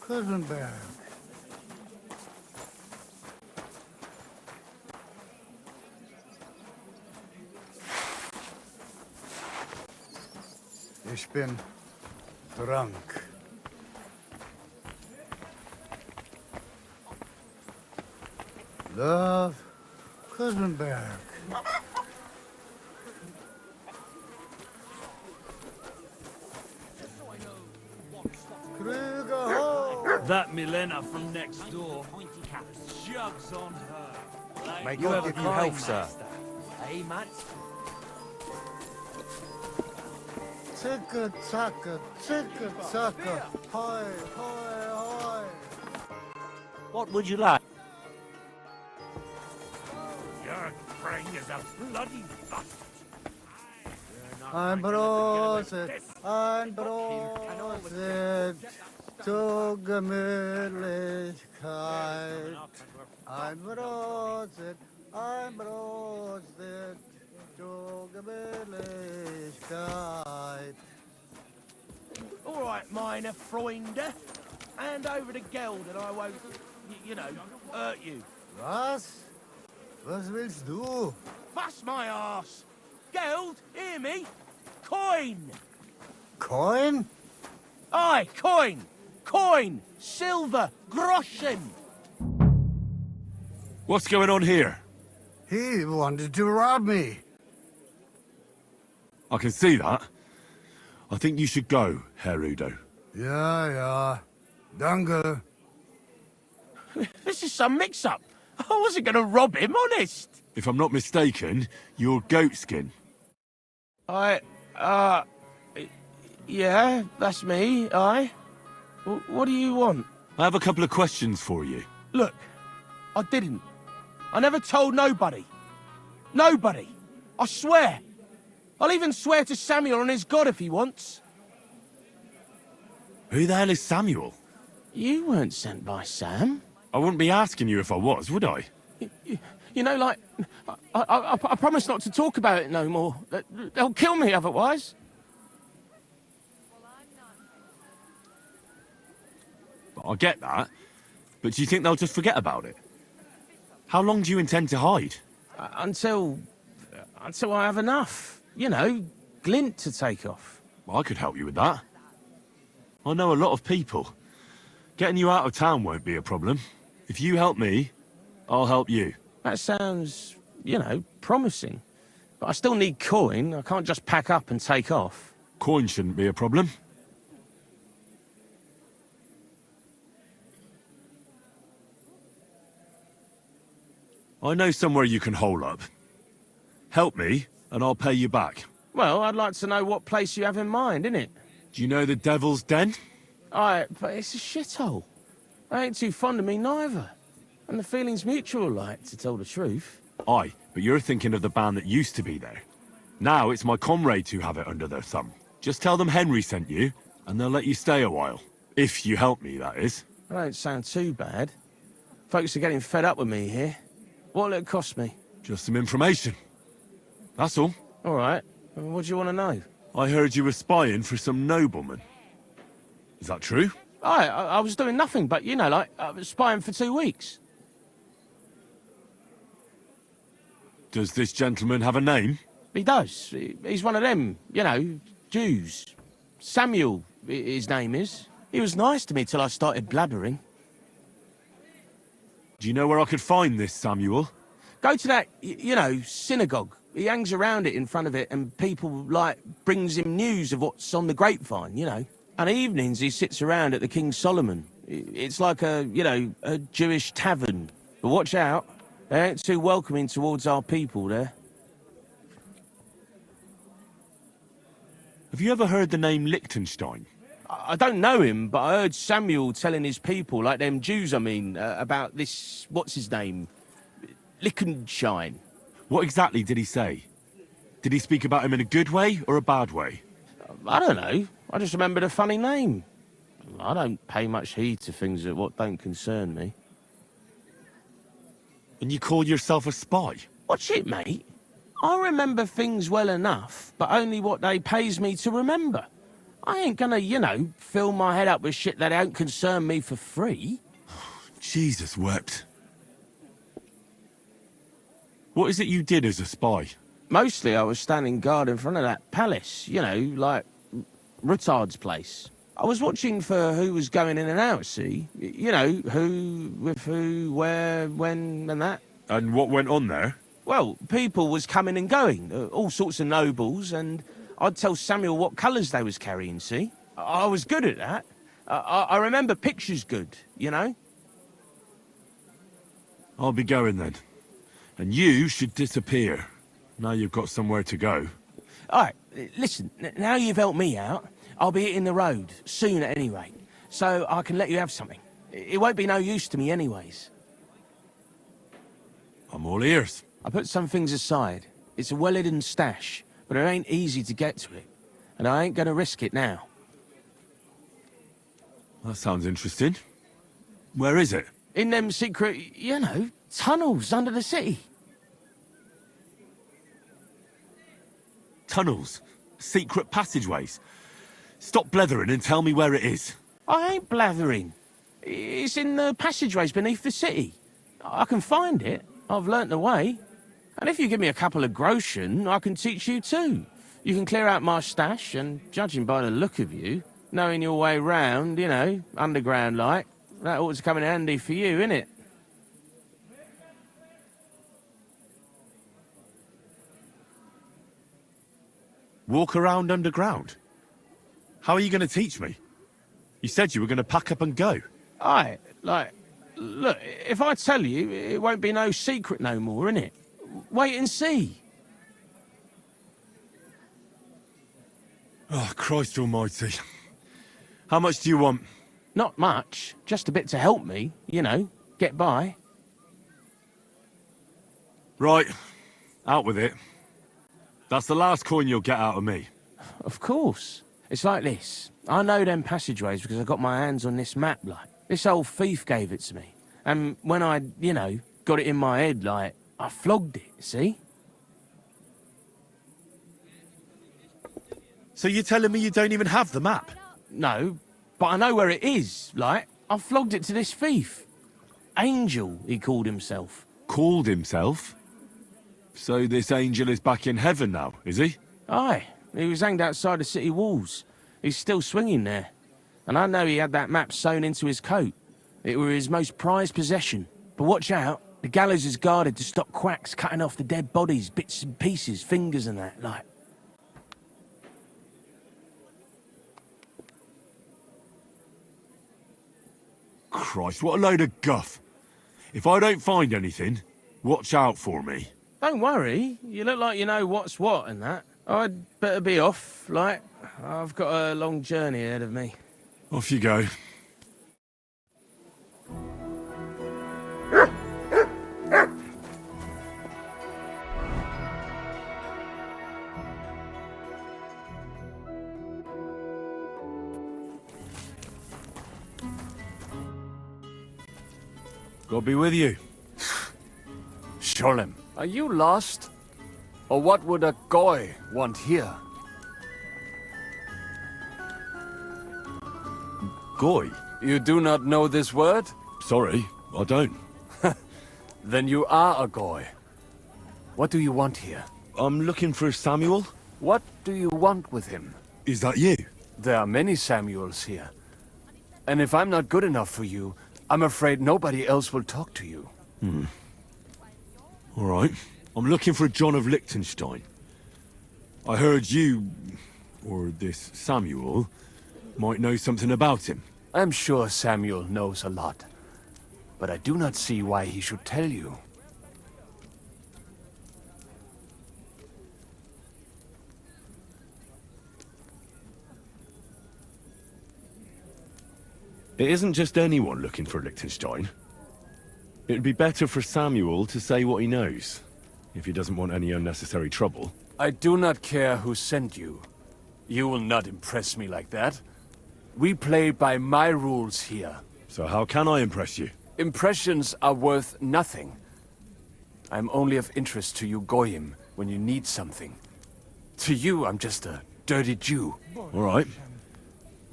Speaker 13: Kuttenberg. Ich bin drunk. Love, Kuttenberg. Krüger ho!
Speaker 15: That Milena from next door. Jugs on her.
Speaker 16: May God give you health, sir.
Speaker 5: Hey, Matt.
Speaker 13: Ticka-tacka. Hoi, hoi, hoi.
Speaker 9: What would you like?
Speaker 15: Your brain is a bloody bastard.
Speaker 13: Ein Brot, zur Gemütlichkeit. Ein Brot, zur Gemütlichkeit.
Speaker 5: All right, minor Freunde. Hand over the geld and I won't, hurt you.
Speaker 13: Was? Was willst du?
Speaker 5: Bust my arse. Geld, hear me? Coin!
Speaker 13: Coin?
Speaker 5: Aye, coin! Coin! Silver! Groschen!
Speaker 3: What's going on here?
Speaker 13: He wanted to rob me.
Speaker 3: I can see that. I think you should go, Herr Udo.
Speaker 13: Ja. Danke.
Speaker 5: This is some mix-up. I wasn't going to rob him, honest.
Speaker 3: If I'm not mistaken, you're goatskin.
Speaker 5: Yeah, that's me, aye. What do you want?
Speaker 3: I have a couple of questions for you.
Speaker 5: Look, I didn't. I never told nobody. Nobody. I swear. I'll even swear to Samuel and his God if he wants.
Speaker 3: Who the hell is Samuel?
Speaker 5: You weren't sent by Sam.
Speaker 3: I wouldn't be asking you if I was, would I?
Speaker 5: You know, like, I promise not to talk about it no more. They'll kill me otherwise.
Speaker 3: I get that, but do you think they'll just forget about it? How long do you intend to hide?
Speaker 5: Until I have enough. You know, glint to take off.
Speaker 3: Well, I could help you with that. I know a lot of people. Getting you out of town won't be a problem. If you help me, I'll help you.
Speaker 5: That sounds, you know, promising. But I still need coin. I can't just pack up and take off.
Speaker 3: Coin shouldn't be a problem. I know somewhere you can hole up. Help me, and I'll pay you back.
Speaker 5: Well, I'd like to know what place you have in mind, innit?
Speaker 3: Do you know the Devil's Den?
Speaker 5: Aye, but it's a shithole. They ain't too fond of me neither. And the feeling's mutual, like, to tell the truth.
Speaker 3: Aye, but you're thinking of the band that used to be there. Now it's my comrades who have it under their thumb. Just tell them Henry sent you, and they'll let you stay a while. If you help me, that is.
Speaker 5: That don't sound too bad. Folks are getting fed up with me here. What'll it cost me?
Speaker 3: Just some information. That's all.
Speaker 5: All right. What do you want to know?
Speaker 3: I heard you were spying for some nobleman. Is that true?
Speaker 5: Aye, I was doing nothing but, you know, like, I was spying for 2 weeks.
Speaker 3: Does this gentleman have a name?
Speaker 5: He does. He's one of them, you know, Jews. Samuel, his name is. He was nice to me till I started blabbering.
Speaker 3: Do you know where I could find this Samuel?
Speaker 5: Go to that, you know, synagogue. He hangs around it in front of it and people, like, brings him news of what's on the grapevine, you know. And evenings he sits around at the King Solomon. It's like a, you know, a Jewish tavern. But watch out. They ain't too welcoming towards our people there.
Speaker 3: Have you ever heard the name Liechtenstein?
Speaker 5: I don't know him, but I heard Samuel telling his people, like them Jews, I mean, about this, what's his name? Liechtenstein.
Speaker 3: What exactly did he say? Did he speak about him in a good way or a bad way?
Speaker 5: I don't know. I just remembered a funny name. I don't pay much heed to things that what don't concern me.
Speaker 3: And you call yourself a spy?
Speaker 5: Watch it, mate. I remember things well enough, but only what they pays me to remember. I ain't gonna, you know, fill my head up with shit that don't concern me for free.
Speaker 3: Jesus wept. What is it you did as a spy?
Speaker 5: Mostly I was standing guard in front of that palace, you know, like Rutard's place. I was watching for who was going in and out, see? You know, who, with who, where, when, and that.
Speaker 3: And what went on there?
Speaker 5: Well, people was coming and going, all sorts of nobles, and I'd tell Samuel what colours they was carrying, see? I was good at that. I remember pictures good, you know?
Speaker 3: I'll be going then. And you should disappear. Now you've got somewhere to go.
Speaker 5: All right, listen, now you've helped me out, I'll be hitting the road, soon at any rate, so I can let you have something. It won't be no use to me anyways.
Speaker 3: I'm all ears.
Speaker 5: I put some things aside. It's a well-hidden stash, but it ain't easy to get to it. And I ain't gonna risk it now.
Speaker 3: That sounds interesting. Where is it?
Speaker 5: In them secret, you know, tunnels under the city.
Speaker 3: Tunnels? Secret passageways? Stop blethering and tell me where it is.
Speaker 5: I ain't blathering. It's in the passageways beneath the city. I can find it. I've learnt the way. And if you give me a couple of groschen, I can teach you too. You can clear out my stash, and judging by the look of you, knowing your way round, you know, underground-like, that ought to come in handy for you, innit?
Speaker 3: Walk around underground? How are you going to teach me? You said you were going to pack up and go.
Speaker 5: Aye, like, look, if I tell you, it won't be no secret no more, innit? Wait and see.
Speaker 3: Oh, Christ almighty. How much do you want?
Speaker 5: Not much, just a bit to help me, you know, get by.
Speaker 3: Right. Out with it. That's the last coin you'll get out of me.
Speaker 5: Of course. It's like this. I know them passageways because I got my hands on this map, like. This old thief gave it to me. And when I, you know, got it in my head, like, I flogged it, see?
Speaker 3: So you're telling me you don't even have the map?
Speaker 5: No, but I know where it is, like. I flogged it to this thief. Angel, he called himself.
Speaker 3: Called himself? So this angel is back in heaven now, is he?
Speaker 5: Aye, he was hanged outside the city walls. He's still swinging there. And I know he had that map sewn into his coat. It were his most prized possession. But watch out, the gallows is guarded to stop quacks cutting off the dead bodies, bits and pieces, fingers and that, like.
Speaker 3: Christ, what a load of guff. If I don't find anything, watch out for me.
Speaker 5: Don't worry, you look like you know what's what and that. I'd better be off, like. I've got a long journey ahead of me.
Speaker 3: Off you go. God be with you.
Speaker 16: Sholem, are you lost? Or what would a goy want here?
Speaker 3: Goy?
Speaker 16: You do not know this word?
Speaker 3: Sorry, I don't.
Speaker 16: Then you are a goy. What do you want here?
Speaker 3: I'm looking for Samuel.
Speaker 16: What do you want with him?
Speaker 3: Is that you?
Speaker 16: There are many Samuels here. And if I'm not good enough for you, I'm afraid nobody else will talk to you.
Speaker 3: All right. I'm looking for John of Liechtenstein. I heard you, or this Samuel, might know something about him.
Speaker 16: I'm sure Samuel knows a lot. But I do not see why he should tell you.
Speaker 3: It isn't just anyone looking for Liechtenstein. It'd be better for Samuel to say what he knows, if he doesn't want any unnecessary trouble.
Speaker 16: I do not care who sent you. You will not impress me like that. We play by my rules here.
Speaker 3: So how can I impress you?
Speaker 16: Impressions are worth nothing. I'm only of interest to you Goyim when you need something. To you, I'm just a dirty Jew.
Speaker 3: All right.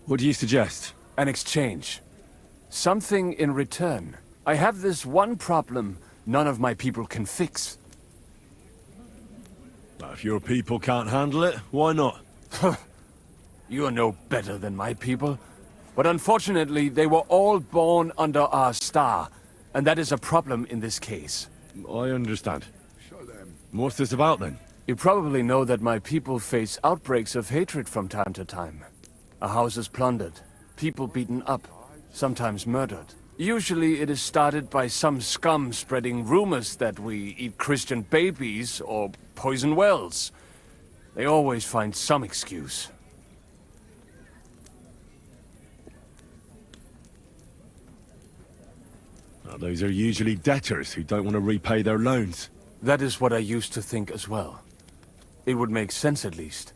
Speaker 3: What do you suggest?
Speaker 16: An exchange. Something in return. I have this one problem none of my people can fix.
Speaker 3: Now, if your people can't handle it, why not?
Speaker 16: You are no better than my people. But unfortunately, they were all born under our star. And that is a problem in this case.
Speaker 3: I understand. What's this about, then?
Speaker 16: You probably know that my people face outbreaks of hatred from time to time. A house is plundered, people beaten up, sometimes murdered. Usually it is started by some scum spreading rumors that we eat Christian babies or poison wells. They always find some excuse.
Speaker 3: Now, those are usually debtors who don't want to repay their loans.
Speaker 16: That is what I used to think as well. It would make sense at least.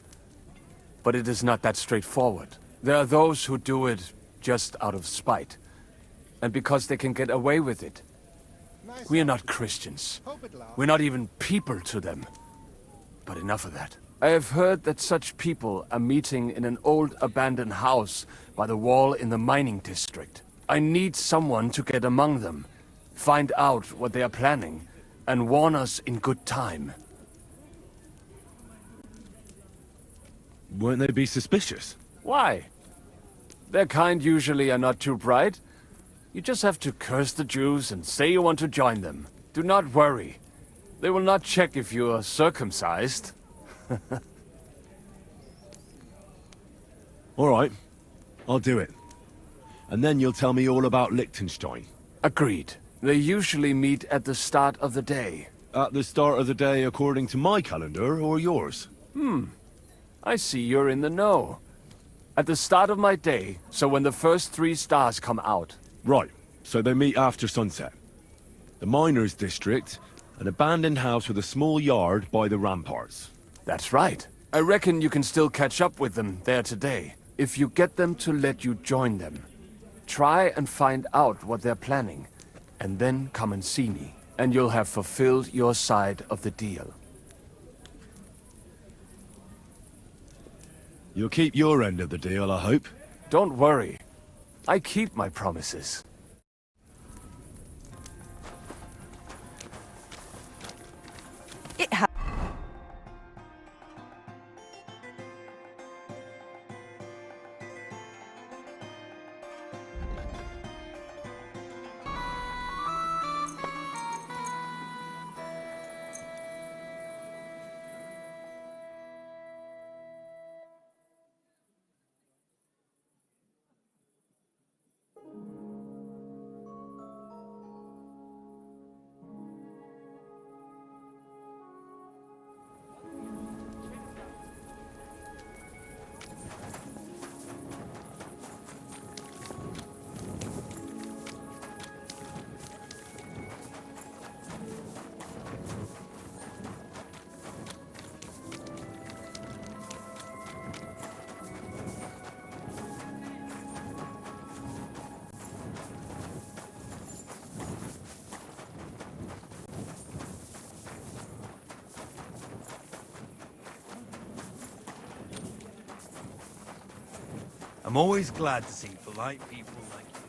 Speaker 16: But it is not that straightforward. There are those who do it just out of spite. And because they can get away with it. We are not Christians. We're not even people to them. But enough of that. I have heard that such people are meeting in an old abandoned house by the wall in the mining district. I need someone to get among them, find out what they are planning, and warn us in good time.
Speaker 3: Won't they be suspicious?
Speaker 16: Why? Their kind usually are not too bright. You just have to curse the Jews and say you want to join them. Do not worry. They will not check if you are circumcised.
Speaker 3: All right. I'll do it. And then you'll tell me all about Liechtenstein.
Speaker 16: Agreed. They usually meet at the start of the day.
Speaker 3: At the start of the day according to my calendar, or yours?
Speaker 16: I see you're in the know. At the start of my day, so when the first 3 stars come out.
Speaker 3: Right. So they meet after sunset. The miners' district, An abandoned house with a small yard by the ramparts.
Speaker 16: That's right. I reckon you can still catch up with them there today, if you get them to let you join them. Try and find out what they're planning, and then come and see me, and you'll have fulfilled your side of the deal.
Speaker 3: You'll keep your end of the deal, I hope.
Speaker 16: Don't worry. I keep my promises.
Speaker 15: I'm always glad to see polite people like you.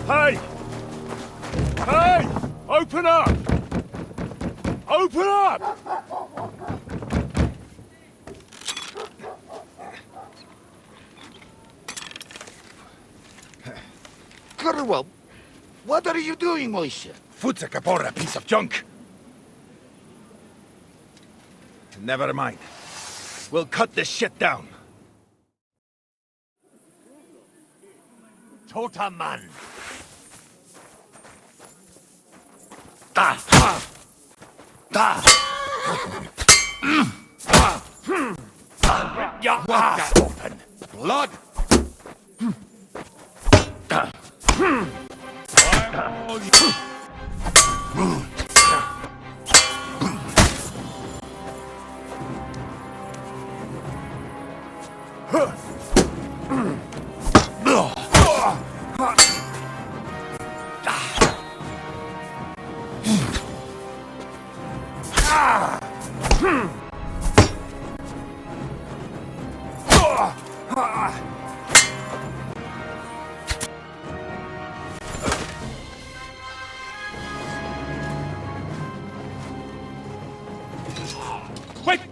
Speaker 3: Hey! Hey! Open up! Open up!
Speaker 1: Underworld, what are you doing, Moishe?
Speaker 17: Foot's a capora, piece of junk. Never mind. We'll cut this shit down.
Speaker 15: Tota man.
Speaker 17: Da! Da!
Speaker 15: Your ass open.
Speaker 17: Blood!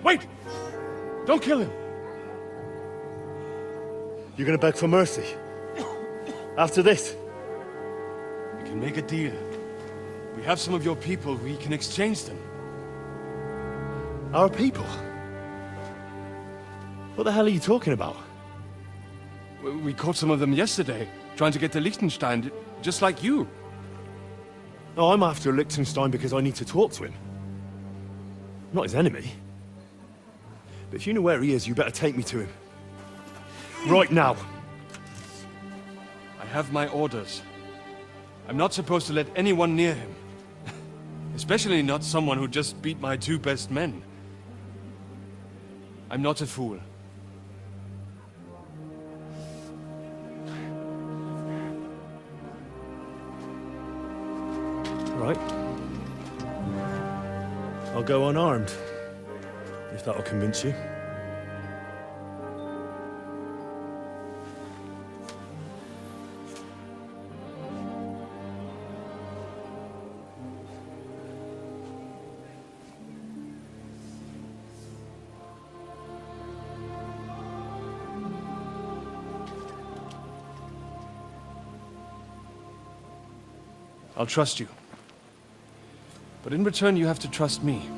Speaker 3: Wait! Don't kill him! You're gonna beg for mercy? After this?
Speaker 16: We can make a deal. We have some of your people, we can exchange them.
Speaker 3: Our people? What the hell are you talking about?
Speaker 16: We caught some of them yesterday, trying to get to Liechtenstein, just like you.
Speaker 3: No, I'm after Liechtenstein because I need to talk to him. I'm not his enemy. But if you know where he is, you better take me to him. Right now.
Speaker 16: I have my orders. I'm not supposed to let anyone near him. Especially not someone who just beat my two best men. I'm not a fool.
Speaker 3: Right. I'll go unarmed. If that'll convince you.
Speaker 16: I'll trust you. But in return, you have to trust me.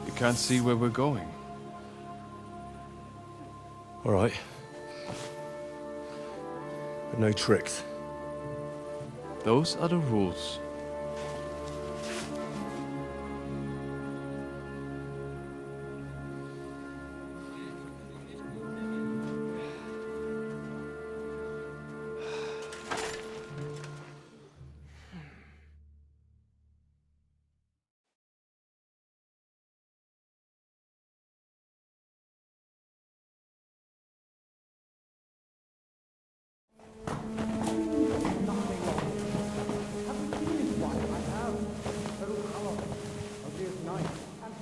Speaker 16: You can't see where we're going.
Speaker 3: All right. But no tricks.
Speaker 16: Those are the rules.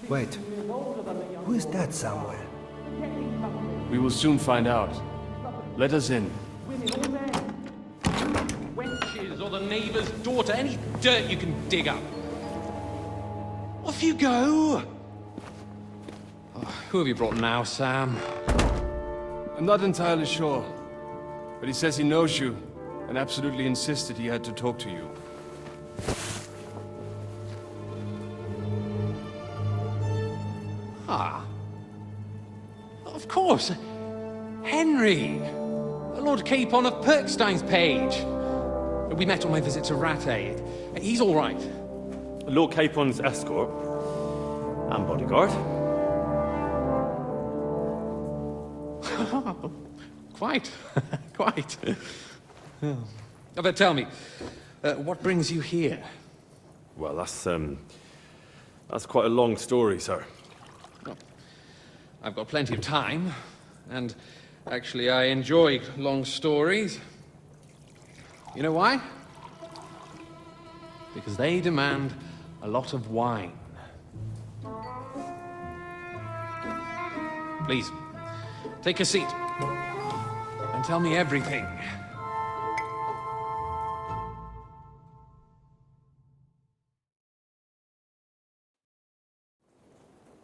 Speaker 18: Wait, who is that somewhere?
Speaker 16: We will soon find out. Let us in.
Speaker 19: Wenches or the neighbour's daughter, any dirt you can dig up. Off you go! Oh, who have you brought now, Sam?
Speaker 16: I'm not entirely sure, but he says he knows you and absolutely insisted he had to talk to you.
Speaker 19: Ah. Of course. Henry. Lord Capon of Perkstein's page. We met on my visit to Rattay. He's all right.
Speaker 4: Lord Capon's escort and bodyguard.
Speaker 19: Quite. Quite. But tell me, what brings you here?
Speaker 4: Well, that's quite a long story, sir.
Speaker 19: Well, I've got plenty of time, and actually I enjoy long stories. You know why? Because they demand a lot of wine. Please, take a seat and tell me everything.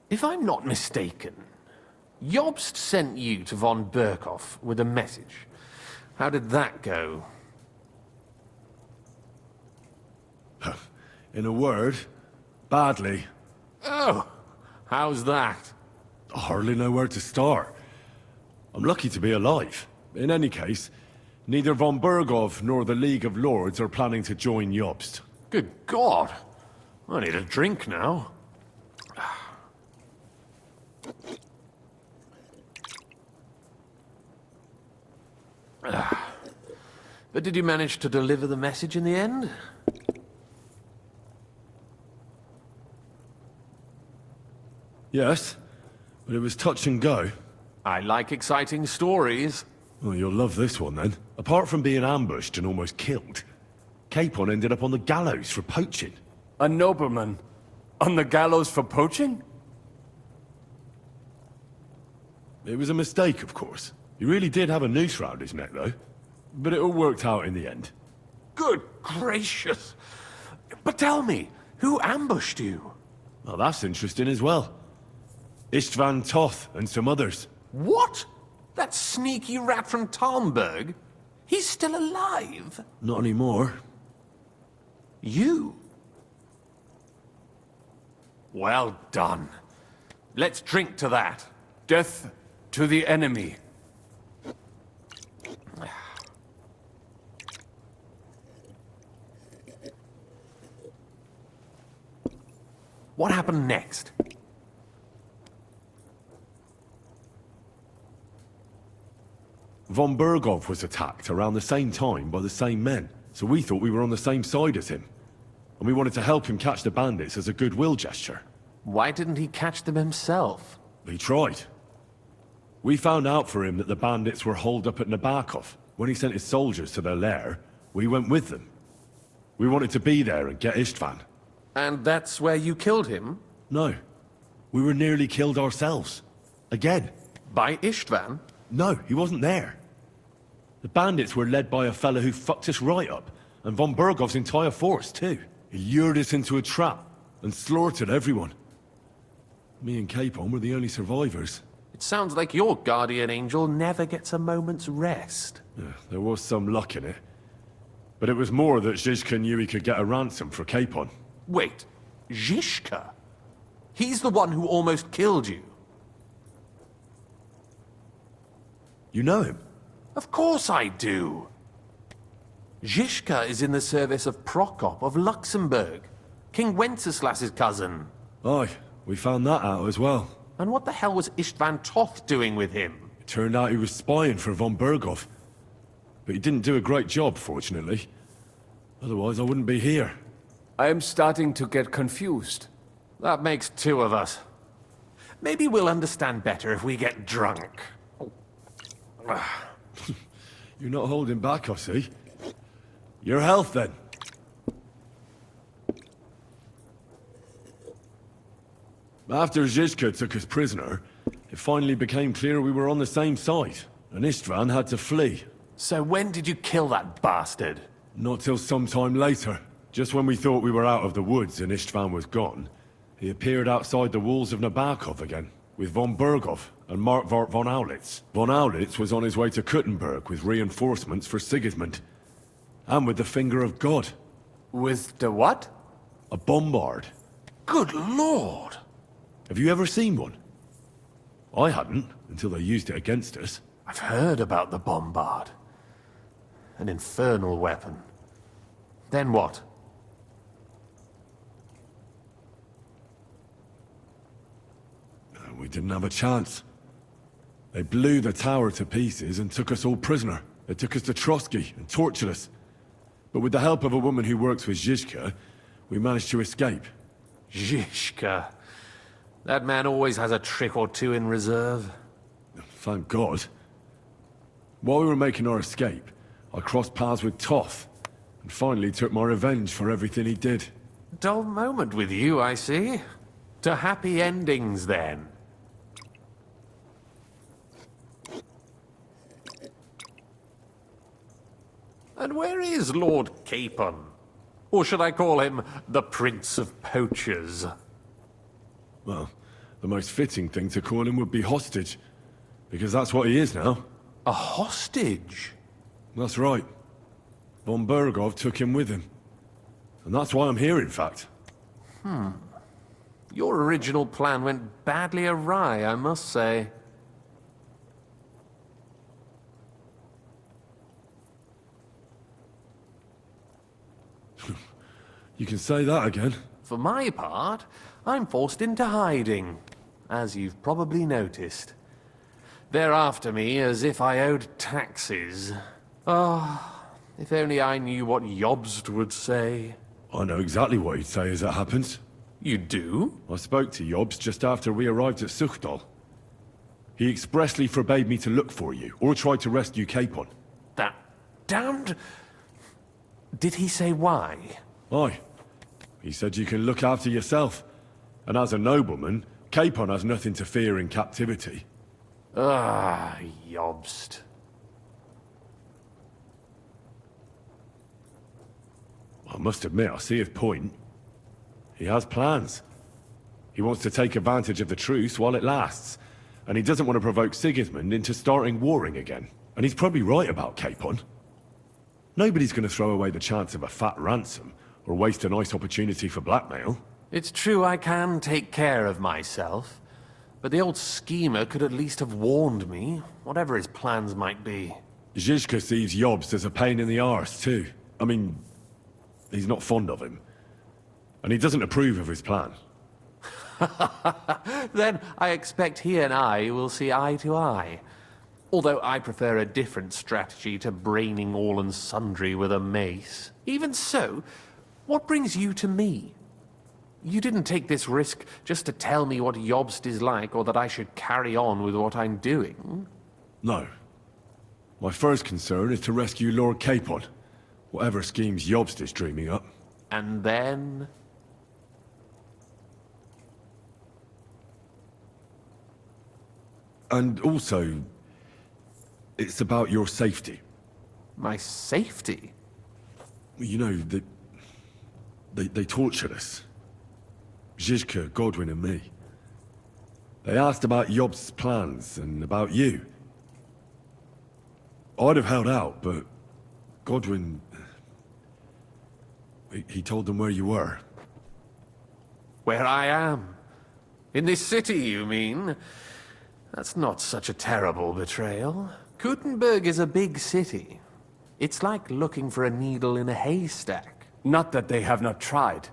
Speaker 7: If I'm not mistaken, Jobst sent you to von Berkhoff with a message. How did that go?
Speaker 3: In a word, badly.
Speaker 7: Oh, how's that?
Speaker 3: I hardly know where to start. I'm lucky to be alive. In any case, neither von Berghoff nor the League of Lords are planning to join Jobst.
Speaker 7: Good God! I need a drink now. But did you manage to deliver the message in the end?
Speaker 3: Yes, but it was touch and go.
Speaker 7: I like exciting stories.
Speaker 3: Well, you'll love this one then. Apart from being ambushed and almost killed, Capon ended up on the gallows for poaching.
Speaker 16: A nobleman on the gallows for poaching?
Speaker 3: It was a mistake, of course. He really did have a noose round his neck, though. But it all worked out in the end.
Speaker 7: Good gracious! But tell me, who ambushed you?
Speaker 3: Well, that's interesting as well. Istvan Toth and some others.
Speaker 7: What? That sneaky rat from Talmberg? He's still alive?
Speaker 3: Not anymore.
Speaker 7: You? Well done. Let's drink to that.
Speaker 16: Death to the enemy.
Speaker 7: What happened next?
Speaker 3: Von Berghoff was attacked around the same time by the same men, so we thought we were on the same side as him. And we wanted to help him catch the bandits as a goodwill gesture.
Speaker 7: Why didn't he catch them himself?
Speaker 3: He tried. We found out for him that the bandits were holed up at Nabokov. When he sent his soldiers to their lair, we went with them. We wanted to be there and get Istvan.
Speaker 7: And that's where you killed him?
Speaker 3: No. We were nearly killed ourselves. Again.
Speaker 7: By Istvan?
Speaker 3: No, he wasn't there. The bandits were led by a fella who fucked us right up, and von Berghoff's entire force, too. He lured us into a trap and slaughtered everyone. Me and Capon were the only survivors.
Speaker 7: It sounds like your guardian angel never gets a moment's rest.
Speaker 3: Yeah, there was some luck in it. But it was more that Zizka knew he could get a ransom for Capon.
Speaker 7: Wait, Zizka? He's the one who almost killed you.
Speaker 3: You know him?
Speaker 7: Of course I do. Zizka is in the service of Prokop of Luxembourg, King Wenceslas's cousin.
Speaker 3: Aye, we found that out as well.
Speaker 7: And what the hell was Istvan Toth doing with him?
Speaker 3: It turned out he was spying for von Berghoff. But he didn't do a great job, fortunately. Otherwise, I wouldn't be here.
Speaker 16: I am starting to get confused.
Speaker 7: That makes two of us. Maybe we'll understand better if we get drunk.
Speaker 3: You're not holding back, I see. Your health, then. After Zizka took us prisoner, it finally became clear we were on the same side, and Istvan had to flee.
Speaker 7: So when did you kill that bastard?
Speaker 3: Not till some time later. Just when we thought we were out of the woods and Istvan was gone, he appeared outside the walls of Nabokov again, with von Berghoff and Markvart von Aulitz. Von Aulitz was on his way to Kuttenberg with reinforcements for Sigismund. And with the finger of God.
Speaker 16: With the what?
Speaker 3: A bombard.
Speaker 7: Good lord!
Speaker 3: Have you ever seen one? I hadn't, until they used it against us.
Speaker 7: I've heard about the bombard. An infernal weapon. Then what?
Speaker 3: We didn't have a chance. They blew the tower to pieces and took us all prisoner. They took us to Trotsky and tortured us. But with the help of a woman who works with Zizka, we managed to escape.
Speaker 7: Zizka. That man always has a trick or two in reserve.
Speaker 3: Thank God. While we were making our escape, I crossed paths with Toth, and finally took my revenge for everything he did.
Speaker 7: Dull moment with you, I see. To happy endings, then. And where is Lord Capon? Or should I call him the Prince of Poachers?
Speaker 3: Well, the most fitting thing to call him would be hostage, because that's what he is now.
Speaker 7: A hostage?
Speaker 3: That's right. Von Berghoff took him with him. And that's why I'm here, in fact.
Speaker 7: Your original plan went badly awry, I must say.
Speaker 3: You can say that again.
Speaker 7: For my part, I'm forced into hiding, as you've probably noticed. They're after me as if I owed taxes. Oh, if only I knew what Jobst would say.
Speaker 3: I know exactly what he'd say as it happens.
Speaker 7: You do?
Speaker 3: I spoke to Jobst just after we arrived at Suchdal. He expressly forbade me to look for you, or try to rescue Capon.
Speaker 7: That damned... Did he say why?
Speaker 3: Aye. He said you can look after yourself. And as a nobleman, Capon has nothing to fear in captivity.
Speaker 7: Ah, Jobst.
Speaker 3: I must admit, I see his point. He has plans. He wants to take advantage of the truce while it lasts. And he doesn't want to provoke Sigismund into starting warring again. And he's probably right about Capon. Nobody's going to throw away the chance of a fat ransom, or waste a nice opportunity for blackmail.
Speaker 7: It's true I can take care of myself, but the old schemer could at least have warned me, whatever his plans might be.
Speaker 3: Zizka sees Jobst as a pain in the arse, too. I mean, he's not fond of him. And he doesn't approve of his plan.
Speaker 7: Then I expect he and I will see eye to eye. Although I prefer a different strategy to braining all and sundry with a mace. Even so, what brings you to me? You didn't take this risk just to tell me what Jobst is like, or that I should carry on with what I'm doing.
Speaker 3: No. My first concern is to rescue Lord Capon, whatever schemes Jobst is dreaming up.
Speaker 7: And then...
Speaker 3: And also, it's about your safety.
Speaker 7: My safety?
Speaker 3: You know, they tortured us. Zizka, Godwin and me. They asked about Jobst's plans and about you. I'd have held out, but Godwin... He told them where you were.
Speaker 7: Where I am? In this city, you mean? That's not such a terrible betrayal. Gutenberg is a big city. It's like looking for a needle in a haystack.
Speaker 16: Not that they have not tried.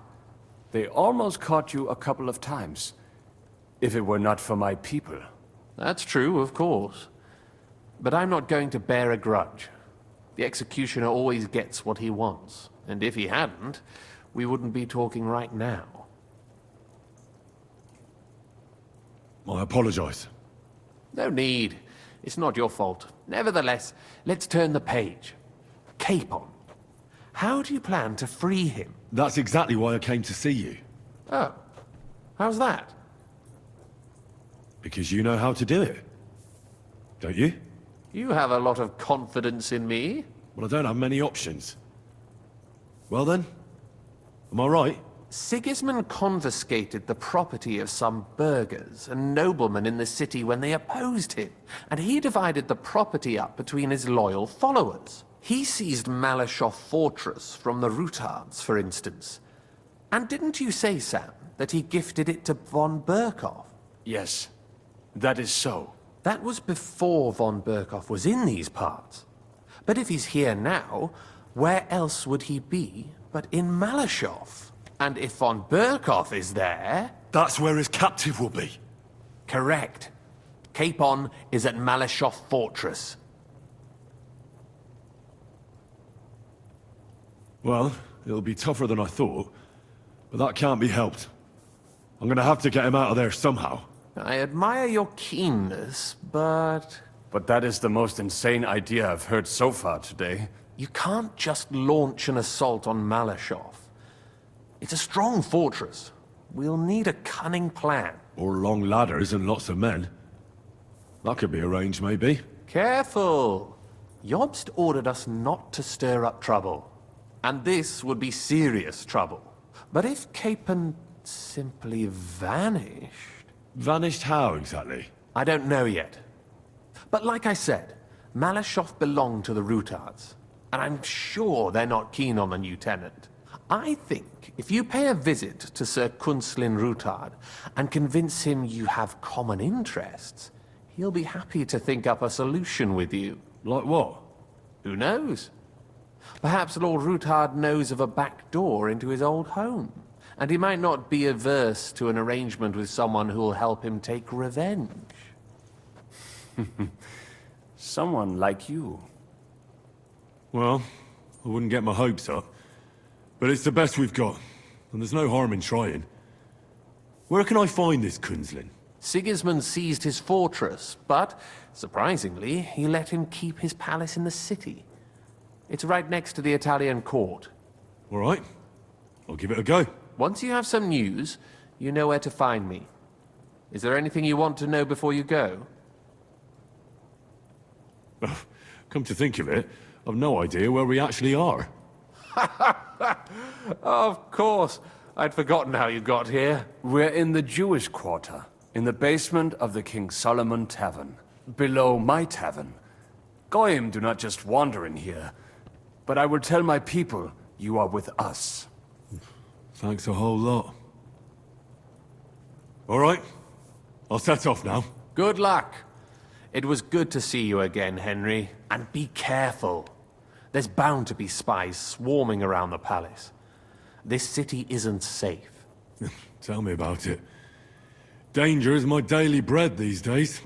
Speaker 16: They almost caught you a couple of times. If it were not for my people.
Speaker 7: That's true, of course. But I'm not going to bear a grudge. The executioner always gets what he wants. And if he hadn't, we wouldn't be talking right now.
Speaker 3: I apologize.
Speaker 7: No need. It's not your fault. Nevertheless, let's turn the page. Capon. How do you plan to free him?
Speaker 3: That's exactly why I came to see you.
Speaker 7: Oh. How's that?
Speaker 3: Because you know how to do it. Don't you?
Speaker 7: You have a lot of confidence in me.
Speaker 3: Well, I don't have many options. Well then, am I right?
Speaker 7: Sigismund confiscated the property of some burghers and noblemen in the city when they opposed him, and he divided the property up between his loyal followers. He seized Malyshoff Fortress from the Rutards, for instance. And didn't you say, Sam, that he gifted it to von Berkoff?
Speaker 16: Yes, that is so.
Speaker 7: That was before von Berkoff was in these parts. But if he's here now, where else would he be but in Malyshoff? And if von Berkoff is there...
Speaker 3: That's where his captive will be.
Speaker 7: Correct. Capon is at Malyshoff Fortress.
Speaker 3: Well, it'll be tougher than I thought, but that can't be helped. I'm gonna have to get him out of there somehow.
Speaker 7: I admire your keenness, but...
Speaker 16: But that is the most insane idea I've heard so far today.
Speaker 7: You can't just launch an assault on Malyshoff. It's a strong fortress. We'll need a cunning plan.
Speaker 3: Or long ladders and lots of men. That could be arranged, maybe.
Speaker 7: Careful! Jobst ordered us not to stir up trouble. And this would be serious trouble. But if Capon simply vanished...
Speaker 3: Vanished how, exactly?
Speaker 7: I don't know yet. But like I said, Malyshoff belonged to the Rutards. And I'm sure they're not keen on the new tenant. I think if you pay a visit to Sir Kunslin Rutard and convince him you have common interests, he'll be happy to think up a solution with you.
Speaker 3: Like what?
Speaker 7: Who knows? Perhaps Lord Rutard knows of a back door into his old home, and he might not be averse to an arrangement with someone who'll help him take revenge.
Speaker 16: Someone like you.
Speaker 3: Well, I wouldn't get my hopes up. But it's the best we've got, and there's no harm in trying. Where can I find this Kunslin?
Speaker 7: Sigismund seized his fortress, but, surprisingly, he let him keep his palace in the city. It's right next to the Italian court.
Speaker 3: All right. I'll give it a go.
Speaker 7: Once you have some news, you know where to find me. Is there anything you want to know before you go?
Speaker 3: Come to think of it, I've no idea where we actually are.
Speaker 7: Of course. I'd forgotten how you got here.
Speaker 16: We're in the Jewish quarter, in the basement of the King Solomon Tavern, below my tavern. Goyim do not just wander in here, but I will tell my people you are with us.
Speaker 3: Thanks a whole lot. All right, I'll set off now.
Speaker 7: Good luck. It was good to see you again, Henry. And be careful. There's bound to be spies swarming around the palace. This city isn't safe.
Speaker 3: Tell me about it. Danger is my daily bread these days.